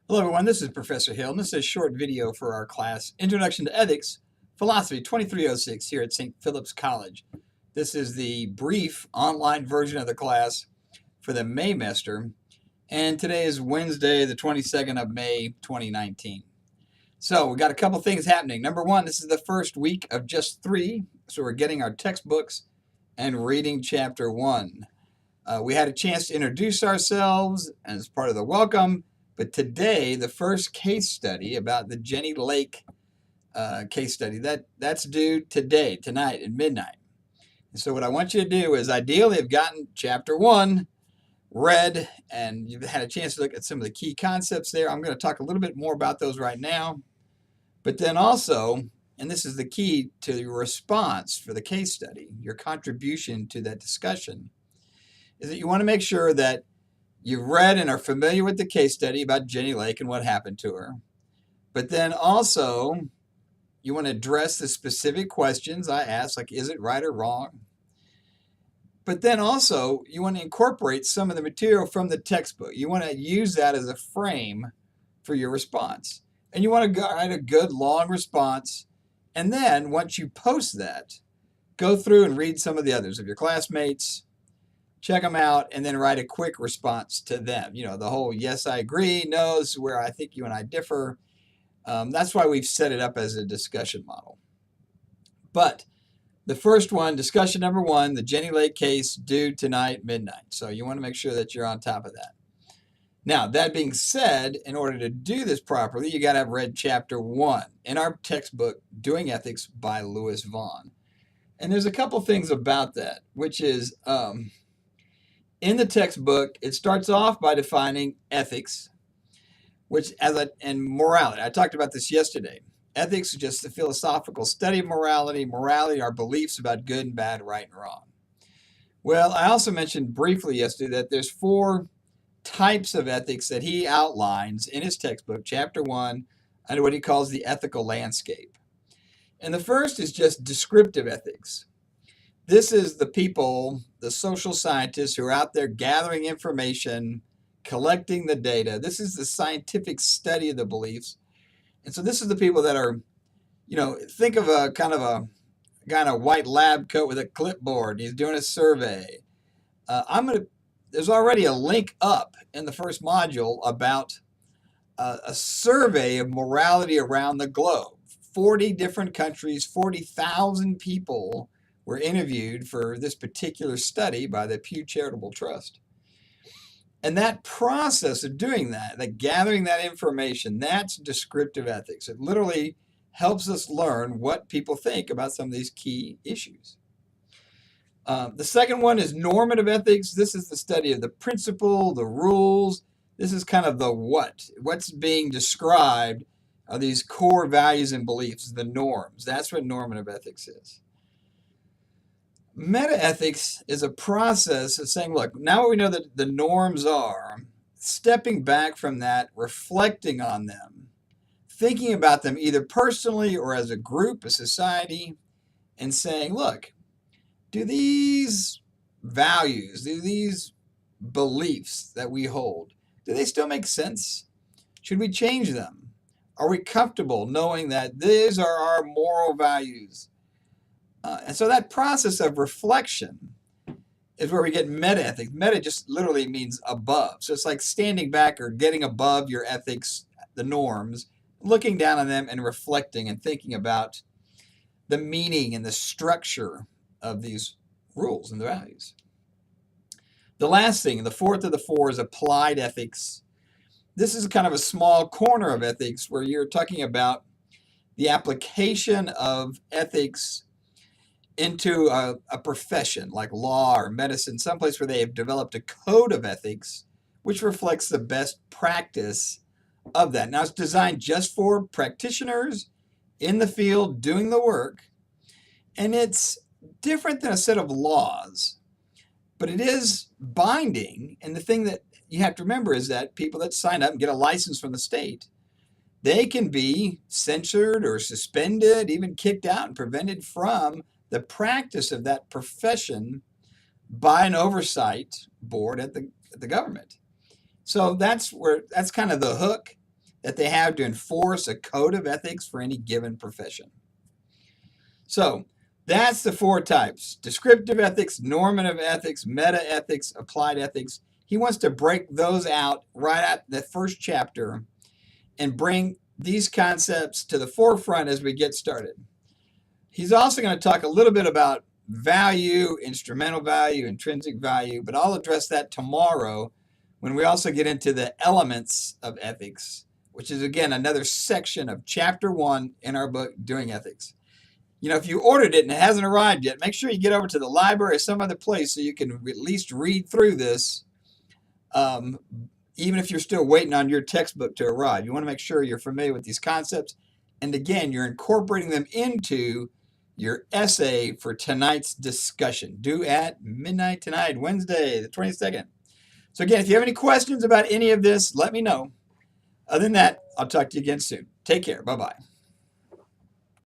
Hello everyone, this is Professor Hill, and this is a short video for our class, Introduction to Ethics, Philosophy 2306 here at St. Philip's College. This is the brief online version of the class for the Maymester, and today is Wednesday, the 22nd of May, 2019. So we've got a couple things happening. Number one, this is the first week of just 3, so we're getting our textbooks and reading chapter 1. We had a chance to introduce ourselves as part of the welcome. But today, the first case study about the Jenny Lake case study, that's due today, tonight at midnight. And so what I want you to do is ideally have gotten chapter 1 read, and you've had a chance to look at some of the key concepts there. I'm going to talk a little bit more about those right now. But then also, and this is the key to your response for the case study, your contribution to that discussion, is that you want to make sure that you've read and are familiar with the case study about Jenny Lake and what happened to her. But then also, you want to address the specific questions I asked, like, is it right or wrong? But then also, you want to incorporate some of the material from the textbook. You want to use that as a frame for your response. And you want to write a good, long response. And then, once you post that, go through and read some of the others of your classmates, check them out, and then write a quick response to them. You know, the whole yes, I agree, no, this is where I think you and I differ. That's why we've set it up as a discussion model. But the first one, discussion number 1, the Jenny Lake case due tonight, midnight. So you want to make sure that you're on top of that. Now, that being said, in order to do this properly, you got to have read chapter 1 in our textbook, Doing Ethics by Louis Vaughn. And there's a couple things about that, which is in the textbook, it starts off by defining ethics, and morality. I talked about this yesterday. Ethics is just the philosophical study of morality. Morality are beliefs about good and bad, right and wrong. Well, I also mentioned briefly yesterday that there's 4 types of ethics that he outlines in his textbook, chapter 1, under what he calls the ethical landscape. And the first is just descriptive ethics. This is the people, the social scientists who are out there gathering information, collecting the data. This is the scientific study of the beliefs. And so this is the people that are, think of a kind of a guy in a white lab coat with a clipboard. He's doing a survey. There's already a link up in the first module about a survey of morality around the globe. 40 different countries, 40,000 people were interviewed for this particular study by the Pew Charitable Trust. And that process of doing that gathering that information, that's descriptive ethics. It literally helps us learn what people think about some of these key issues. The second one is normative ethics. This is the study of the principle, the rules. This is kind of the what's being described are these core values and beliefs, the norms. That's what normative ethics is. Meta-ethics is a process of saying, look, now we know that the norms are, stepping back from that, reflecting on them, thinking about them either personally or as a group, a society, and saying, look, do these values, do these beliefs that we hold, do they still make sense? Should we change them? Are we comfortable knowing that these are our moral values? And so that process of reflection is where we get meta-ethics. Meta just literally means above. So it's like standing back or getting above your ethics, the norms, looking down on them and reflecting and thinking about the meaning and the structure of these rules and the values. The last thing, the fourth of the 4, is applied ethics. This is kind of a small corner of ethics where you're talking about the application of ethics into a profession like law or medicine, someplace where they have developed a code of ethics which reflects the best practice of that. Now, it's designed just for practitioners in the field doing the work, and it's different than a set of laws, but it is binding. And the thing that you have to remember is that people that sign up and get a license from the state, they can be censored or suspended, even kicked out and prevented from the practice of that profession by an oversight board at the government. So that's kind of the hook. that they have to enforce a code of ethics for any given profession. So that's the 4 types: descriptive ethics, normative ethics, meta ethics, applied ethics. He wants to break those out right at the first chapter and bring these concepts to the forefront as we get started. He's also going to talk a little bit about value, instrumental value, intrinsic value, but I'll address that tomorrow when we also get into the elements of ethics, which is, again, another section of chapter 1 in our book, Doing Ethics. You know, if you ordered it and it hasn't arrived yet, make sure you get over to the library or some other place so you can at least read through this, even if you're still waiting on your textbook to arrive. You want to make sure you're familiar with these concepts. And again, you're incorporating them into your essay for tonight's discussion, due at midnight tonight, Wednesday, the 22nd. So again, if you have any questions about any of this, let me know. Other than that, I'll talk to you again soon. Take care. Bye-bye.